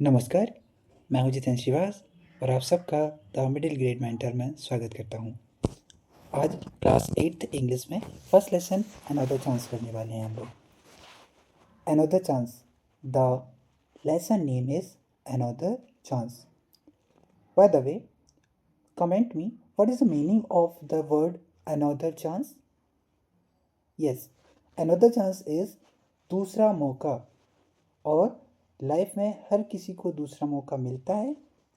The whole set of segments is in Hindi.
नमस्कार, मैं हूं जितेंद्र श्रीवास और आप सबका द मिडिल ग्रेड मेंटर में स्वागत करता हूं। आज क्लास 8th इंग्लिश में फर्स्ट लेसन अनदर चांस करने वाले हैं हम लोग। Another chance, the lesson name is another chance. By the way, comment me what is the meaning of the word another chance. Yes, another chance is दूसरा मौका। और लाइफ में हर किसी को दूसरा मौका मिलता है,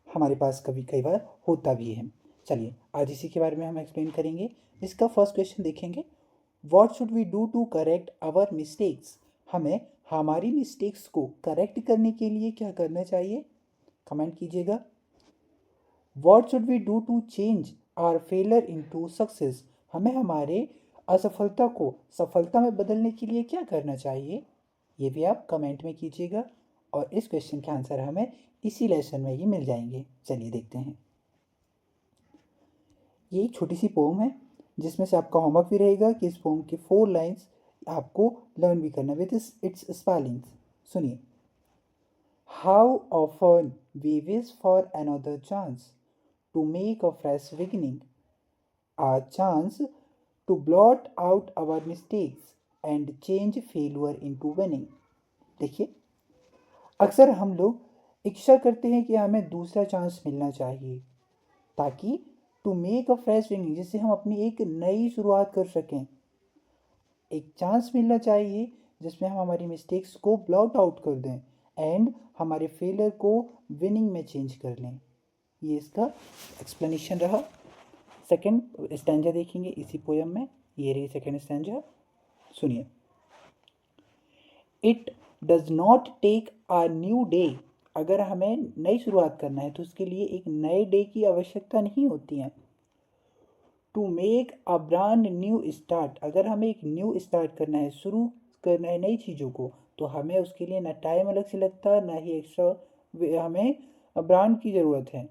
हमारे पास कभी कई बार होता भी है। चलिए आज इसी के बारे में हम एक्सप्लेन करेंगे। इसका फर्स्ट क्वेश्चन देखेंगे, what should we do to correct our mistakes. हमें हमारी मिस्टेक्स को करेक्ट करने के लिए क्या करना चाहिए, कमेंट कीजिएगा। What should we do to change our failure into success. हमें हमारे असफलता को सफलता में बदलने के लिए क्या करना चाहिए, ये भी आप कमेंट में कीजिएगा। और इस क्वेश्चन के आंसर हमें इसी लेसन में ही मिल जाएंगे। चलिए देखते हैं। ये एक छोटी सी पोम है जिसमें से आपका होमवर्क भी रहेगा कि इस पोम के 4 लाइंस आपको लर्न भी करना विद इट्स स्पेलिंग्स। सुनिए। How often we wish for another chance to make a fresh beginning, a chance to blot out our mistakes and change failure into winning। देखिए, अक्सर हम लोग इच्छा करते हैं कि हमें दूसरा चांस मिलना चाहिए ताकि to make a fresh beginning, जिससे हम अपनी एक नई शुरुआत कर सकें। एक चांस मिलना चाहिए जिसमें हम हमारी मिस्टेक्स को ब्लॉट आउट कर दें एंड हमारे फेलियर को विनिंग में चेंज कर लें। ये इसका एक्सप्लेनेशन रहा। सेकेंड स्टैंजा देखेंगे इसी पोयम में। ये रही सेकेंड स्टैंजा, सुनिए। It does not take a new day. अगर हमें नई शुरुआत करना है तो उसके लिए एक नए डे की आवश्यकता नहीं होती है। To make a brand new start, अगर हमें एक न्यू स्टार्ट करना है, शुरू करना है नई चीज़ों को, तो हमें उसके लिए ना टाइम अलग से लगता है ना ही एक्स्ट्रा हमें ब्रांड की ज़रूरत है।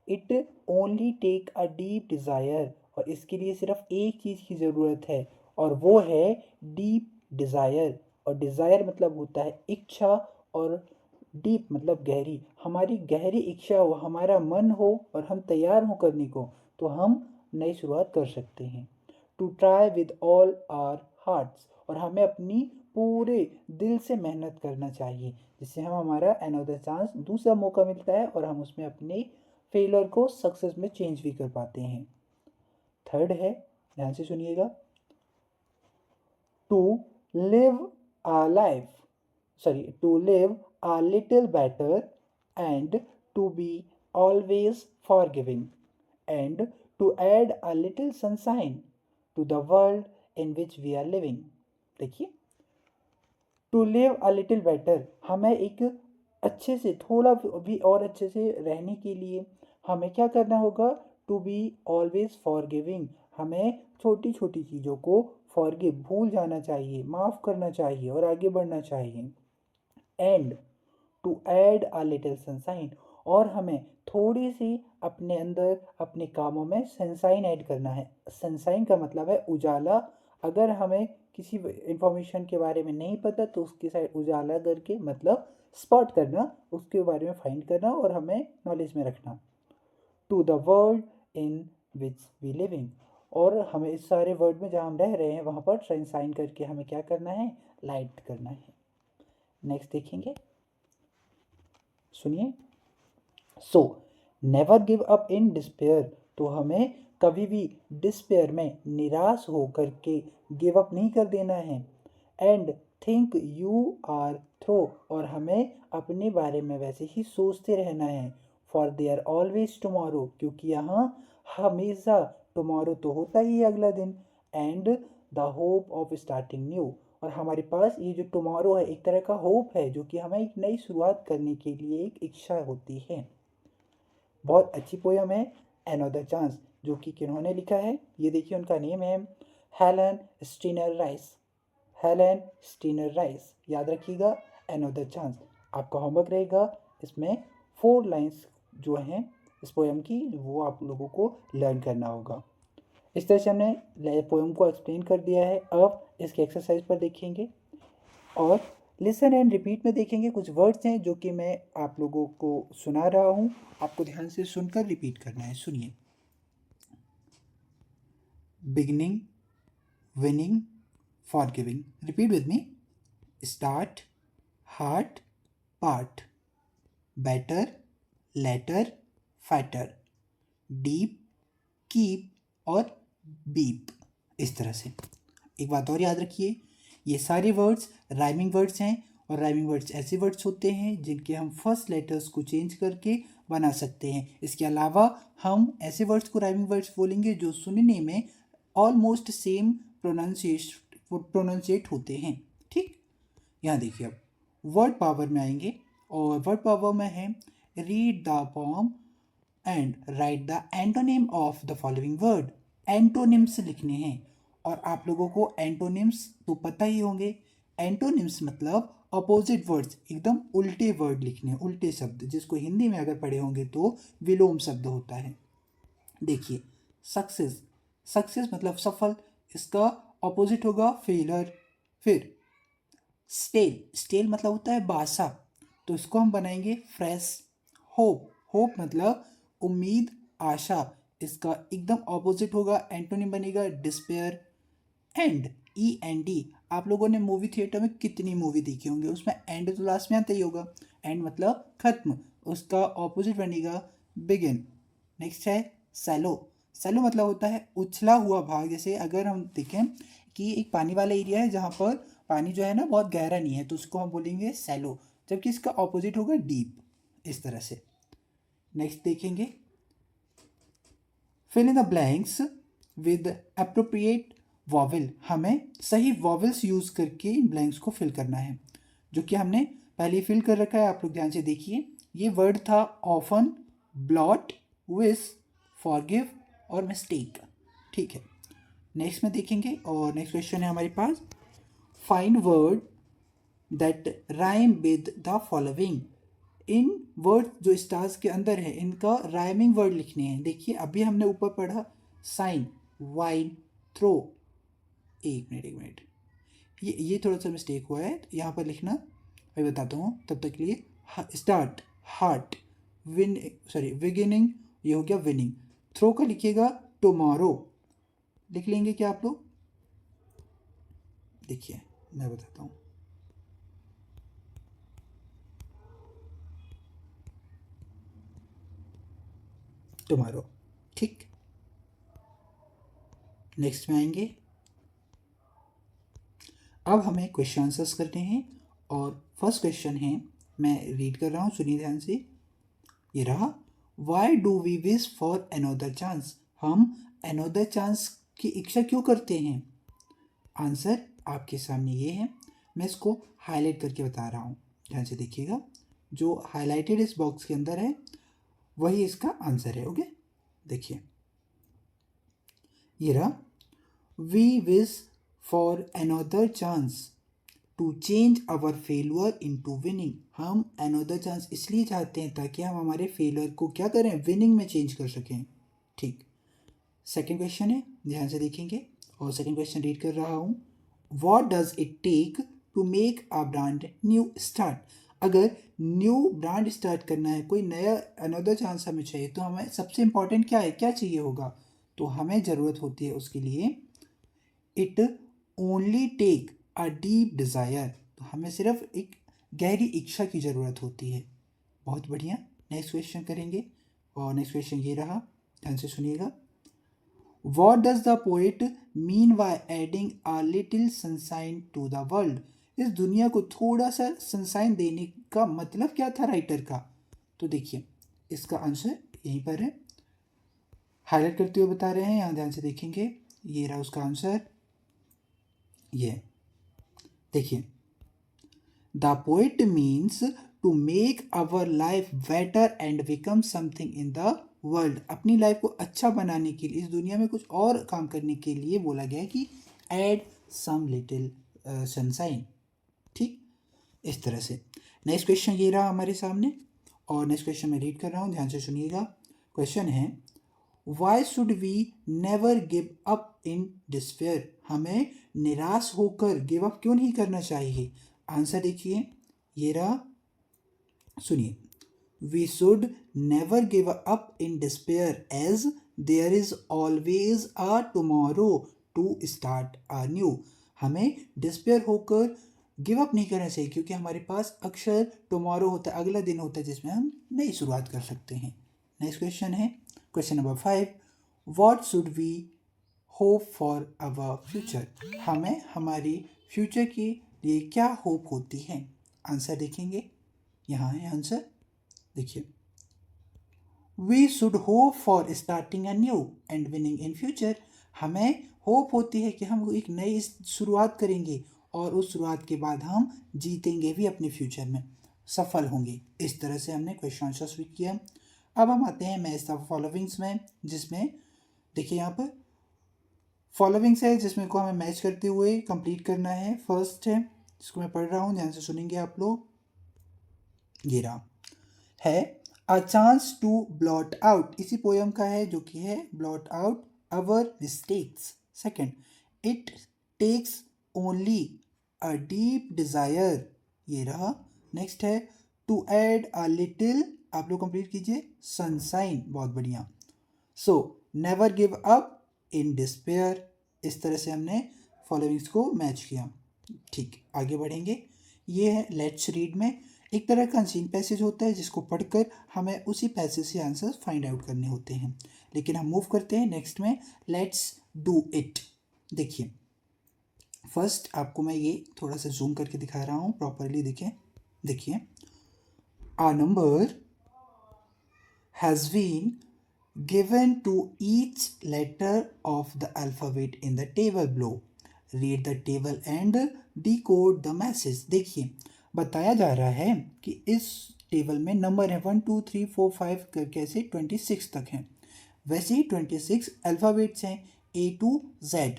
It only take a deep desire, और इसके लिए सिर्फ एक चीज़ की ज़रूरत है और वो है डीप डिज़ायर। और डिज़ायर मतलब होता है इच्छा, और डीप मतलब गहरी। हमारी गहरी इच्छा हो, हमारा मन हो और हम तैयार हों करने को, तो हम नई शुरुआत कर सकते हैं। To try with all our hearts, और हमें अपनी पूरे दिल से मेहनत करना चाहिए जिससे हम हमारा अनदर चांस दूसरा मौका मिलता है और हम उसमें अपने फेलियर को सक्सेस में चेंज भी कर पाते हैं। थर्ड है, ध्यान से सुनिएगा, to live a life, to live a little better and to be always forgiving and to add a little sunshine to the world in which we are living। देखिए, to live a little better, हमें एक अच्छे से थोड़ा भी और अच्छे से रहने के लिए हमें क्या करना होगा, टू बी ऑलवेज फॉरगिविंग। हमें छोटी छोटी चीज़ों को फॉरगिव भूल जाना चाहिए, माफ़ करना चाहिए और आगे बढ़ना चाहिए। And to add a little sunshine, और हमें थोड़ी सी अपने अंदर अपने कामों में सनशाइन ऐड करना है। सनशाइन का मतलब है उजाला। अगर हमें किसी इंफॉर्मेशन के बारे में नहीं पता तो उसकी साइड उजाला करके मतलब स्पॉट करना, उसके बारे में फाइंड करना और हमें नॉलेज में रखना। To the world in which we living, और हमें इस सारे वर्ल्ड में जहाँ हम रह रहे हैं वहाँ पर सनशाइन करके हमें क्या करना है, लाइट करना है। नेक्स्ट देखेंगे, सुनिए। So never give up in despair, तो हमें कभी भी डिस्पेयर में निराश हो करके गिव अप नहीं कर देना है। And think you are throw, और हमें अपने बारे में वैसे ही सोचते रहना है। फॉर देयर ऑलवेज टुमारो, क्योंकि यहाँ हमेशा टुमारो तो होता ही है अगला दिन। And the hope of starting new, और हमारे पास ये जो टुमारो है एक तरह का होप है जो कि हमें एक नई शुरुआत करने के लिए एक इच्छा होती है। बहुत अच्छी पोयम है अनदर चांस, जो कि किन्होंने लिखा है, ये देखिए उनका नेम है Helen Steiner rice. Helen Steiner rice, याद रखिएगा अनदर चांस। आपका होमवर्क रहेगा इसमें 4 लाइंस जो हैं इस पोयम की, वो आप लोगों को लर्न करना होगा। इस तरह से हमने पोयम को एक्सप्लेन कर दिया है। अब इसके एक्सरसाइज पर देखेंगे और लिसन एंड रिपीट में देखेंगे कुछ वर्ड्स हैं जो कि मैं आप लोगों को सुना रहा हूँ, आपको ध्यान से सुनकर रिपीट करना है। सुनिए। Beginning, winning, forgiving. Repeat with me. Start, heart, part, better, letter, fatter, deep, keep और बीप। इस तरह से। एक बात और याद रखिए, ये सारे वर्ड्स राइमिंग वर्ड्स हैं और राइमिंग वर्ड्स ऐसे वर्ड्स होते हैं जिनके हम फर्स्ट लेटर्स को चेंज करके बना सकते हैं। इसके अलावा हम ऐसे वर्ड्स को राइमिंग वर्ड्स बोलेंगे जो सुनने में ऑलमोस्ट सेम प्रोनाउंसिएट होते हैं। ठीक, यहाँ देखिए, अब वर्ड पावर में आएंगे और वर्ड पावर में है read the pome and right the antonym of the following word. Antonyms लिखने हैं और आप लोगों को एंटोनिम्स तो पता ही होंगे। एंटोनिम्स मतलब अपोजिट वर्ड्स, एकदम उल्टे वर्ड लिखने हैं, उल्टे शब्द, जिसको हिंदी में अगर पढ़े होंगे तो विलोम शब्द होता है। देखिए, सक्सेस, सक्सेस मतलब सफल, इसका अपोजिट होगा फेलर। फिर स्टेल, स्टेल मतलब होता है बासा, तो इसको हम बनाएंगे फ्रेश। होप, होप मतलब उम्मीद, आशा, इसका एकदम ऑपोजिट होगा, एंटोनिम बनेगा despair. And, E N D, आप लोगों ने मूवी थिएटर में कितनी मूवी देखी होंगे, उसमें एंड तो लास्ट में आता ही होगा। एंड मतलब खत्म, उसका ऑपोजिट बनेगा बिगिन। नेक्स्ट है सैलो, सैलो मतलब होता है उछला हुआ भाग। जैसे अगर हम देखें कि एक पानी वाला एरिया है जहाँ पर पानी जो है ना बहुत गहरा नहीं है, तो उसको हम बोलेंगे सैलो, जबकि इसका ऑपोजिट होगा डीप। इस तरह से। नेक्स्ट देखेंगे, fill in the blanks with appropriate vowel. हमें सही वॉवल्स यूज करके इन ब्लैंक्स को फिल करना है, जो कि हमने पहले फिल कर रखा है। आप लोग ध्यान से देखिए, ये वर्ड था ऑफन, ब्लॉट, विस, फॉरगिव और मिस्टेक। ठीक है, नेक्स्ट में देखेंगे और नेक्स्ट क्वेश्चन है हमारे पास, find word that rhyme with the following. इन वर्ड जो स्टार्स के अंदर है इनका राइमिंग वर्ड लिखने हैं। देखिए, अभी हमने ऊपर पढ़ा साइन, वाइन, थ्रो। एक मिनट, ये थोड़ा सा मिस्टेक हुआ है, तो यहाँ पर लिखना मैं बताता हूँ तब तक के लिए। Start, heart, win, sorry beginning, ये हो गया विनिंग। थ्रो का लिखिएगा टुमारो, लिख लेंगे क्या आप लोग? देखिए, मैं बताता हूँ। टुमारो। ठीक, नेक्स्ट में आएंगे। अब हमें क्वेश्चन आंसर्स करने हैं और फर्स्ट क्वेश्चन है, मैं रीड कर रहा हूँ, सुनिए ध्यान से। ये रहा, why do we wish for another chance. हम अनोदर चांस की इच्छा क्यों करते हैं? आंसर आपके सामने ये है, मैं इसको हाईलाइट करके बता रहा हूँ, ध्यान से देखिएगा। जो हाईलाइटेड इस बॉक्स के अंदर है वही इसका आंसर है। ओके, देखिए, ये रहा, we wish for another chance to change our failure into winning. हम अनोदर चांस इसलिए चाहते हैं ताकि हम हमारे फेलुअर को क्या करें, विनिंग में चेंज कर सकें। ठीक, सेकंड क्वेश्चन है, ध्यान से देखेंगे और सेकंड क्वेश्चन रीड कर रहा हूँ। What does it take to make a brand new start. अगर न्यू ब्रांड स्टार्ट करना है, कोई नया अनोदर चांस हमें चाहिए, तो हमें सबसे इंपॉर्टेंट क्या है, क्या चाहिए होगा? तो हमें ज़रूरत होती है उसके लिए, it only take a deep desire. तो हमें सिर्फ एक गहरी इच्छा की ज़रूरत होती है। बहुत बढ़िया, नेक्स्ट क्वेश्चन करेंगे और नेक्स्ट क्वेश्चन ये रहा, ध्यान से सुनिएगा। What does the poet mean by adding a little sunshine to the world. इस दुनिया को थोड़ा सा सनसाइन देने का मतलब क्या था राइटर का? तो देखिए, इसका आंसर यहीं पर है, हाईलाइट करते हुए बता रहे हैं, यहाँ ध्यान से देखेंगे। ये रहा उसका आंसर, ये देखिए, the poet means to make our life better and become something in the world. अपनी लाइफ को अच्छा बनाने के लिए, इस दुनिया में कुछ और काम करने के लिए बोला गया है कि एड सम लिटिल सनसाइन। ठीक, इस तरह से। नेक्स्ट क्वेश्चन ये रहा हमारे सामने और नेक्स्ट क्वेश्चन मैं रीड कर रहा हूँ, ध्यान से सुनिएगा। क्वेश्चन है, why should we never give up in despair. हमें निराश होकर गिव अप क्यों नहीं करना चाहिए? आंसर देखिए, ये रहा, सुनिए। We should never give up in despair as there is always a tomorrow to start a new. हमें डिस्पेयर होकर गिव अप नहीं करना चाहिए, क्योंकि हमारे पास अक्सर टुमारो होता है, अगला दिन होता है जिसमें हम नई शुरुआत कर सकते हैं। नेक्स्ट क्वेश्चन है question number 5, what should we hope for our future. हमें हमारी फ्यूचर के लिए क्या होप होती है। आंसर देखेंगे, यहाँ है आंसर, देखिए। We should hope for starting a new and winning in future. हमें होप होती है कि हम एक नई शुरुआत करेंगे और उस शुरुआत के बाद हम जीतेंगे भी अपने फ्यूचर में, सफल होंगे। इस तरह से हमने क्वेश्चन आंसर भी किया। अब हम आते हैं मैच द फॉलोइंग्स में, जिसमें देखिए यहाँ पर फॉलोइंग्स है जिसमें को हमें मैच करते हुए कंप्लीट करना है। फर्स्ट है जिसको मैं पढ़ रहा हूँ, ध्यान से सुनेंगे आप लोग। ये रहा है a chance to blot out, इसी पोयम का है जो कि है blot out our mistakes. Second, it takes only a deep desire, ये रहा। नेक्स्ट है टू ऐड अ लिटिल, आप लोग कंप्लीट कीजिए, सनसाइन, बहुत बढ़िया। So never give up in despair. इस तरह से हमने फॉलोइंग्स को मैच किया। ठीक, आगे बढ़ेंगे। ये है लेट्स रीड में एक तरह का अनसीन पैसेज होता है जिसको पढ़कर हमें उसी पैसेज से आंसर फाइंड आउट करने होते हैं। लेकिन हम मूव करते हैं नेक्स्ट में, लेट्स डू इट। देखिए फर्स्ट आपको मैं ये थोड़ा सा जूम करके दिखा रहा हूँ, प्रॉपरली देखें। देखिए, a number has been given to each letter of the alphabet in the table below. Read the table and decode the message. देखिए बताया जा रहा है कि इस टेबल में नंबर है 1 2 3 4 5 करके ऐसे 26 तक हैं। वैसे ही 26 अल्फ़ाबेट्स हैं A to Z।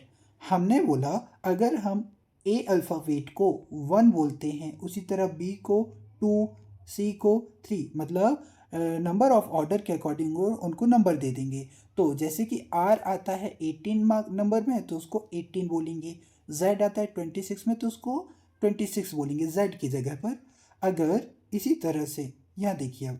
हमने बोला अगर हम ए अल्फ़ाबेट को 1 बोलते हैं, उसी तरह B को 2, C को 3, मतलब नंबर ऑफ ऑर्डर के अकॉर्डिंग उनको नंबर दे देंगे। तो जैसे कि आर आता है 18 मार्क नंबर में तो उसको 18 बोलेंगे, जेड आता है 26 में तो उसको 26 बोलेंगे जेड की जगह पर। अगर इसी तरह से यहाँ देखिए अब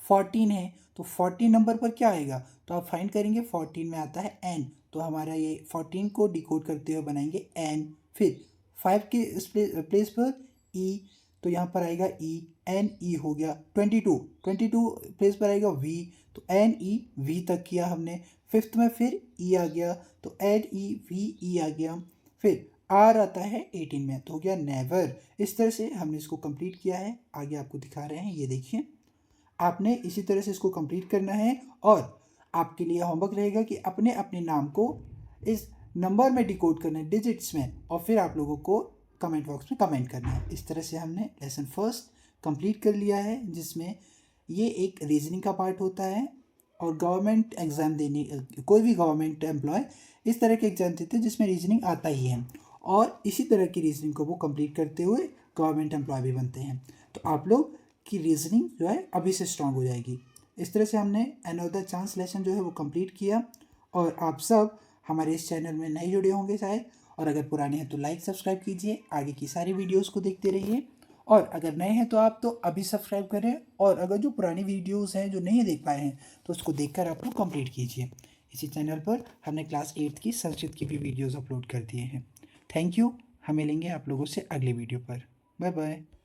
14 है तो 14 नंबर पर क्या आएगा, तो आप फाइंड करेंगे 14 में आता है एन, तो हमारा ये 14 को डिकोड करते हुए बनाएंगे एन। फिर 5 के प्लेस पर ई, तो यहाँ पर आएगा ई, एन ई हो गया। 22 प्लेस पर आएगा वी, तो एन ई वी तक किया हमने। फिफ्थ में फिर ई आ गया तो एन ई वी ई आ गया। फिर आर आता है 18 में तो हो गया नेवर। इस तरह से हमने इसको कंप्लीट किया है, आगे आपको दिखा रहे हैं, ये देखिए। आपने इसी तरह से इसको कंप्लीट करना है और आपके लिए होमवर्क रहेगा कि अपने अपने नाम को इस नंबर में डिकोड करना है, डिजिट्स में, और फिर आप लोगों को कमेंट बॉक्स में कमेंट करना है। इस तरह से हमने लेसन फर्स्ट कंप्लीट कर लिया है, जिसमें ये एक रीजनिंग का पार्ट होता है। और गवर्नमेंट एग्ज़ाम देने, कोई भी गवर्नमेंट एम्प्लॉय इस तरह के एग्ज़ाम देते हैं जिसमें रीजनिंग आता ही है, और इसी तरह की रीजनिंग को वो कंप्लीट करते हुए गवर्नमेंट एम्प्लॉय भी बनते हैं। तो आप लोग की रीजनिंग जो है अभी से स्ट्रांग हो जाएगी। इस तरह से हमने अनदर चांस लेसन जो है वो कंप्लीट किया। और आप सब हमारे इस चैनल में नए जुड़े होंगे शायद, और अगर पुराने हैं तो लाइक सब्सक्राइब कीजिए, आगे की सारी वीडियोस को देखते रहिए। और अगर नए हैं तो आप तो अभी सब्सक्राइब करें, और अगर जो पुरानी वीडियोस हैं जो नहीं देख पाए हैं तो उसको देखकर आप लोग कंप्लीट कीजिए। इसी चैनल पर हमने क्लास 8 की संस्कृत की भी वीडियोस अपलोड कर दिए हैं। थैंक यू, हम मिलेंगे आप लोगों से अगले वीडियो पर। Bye bye.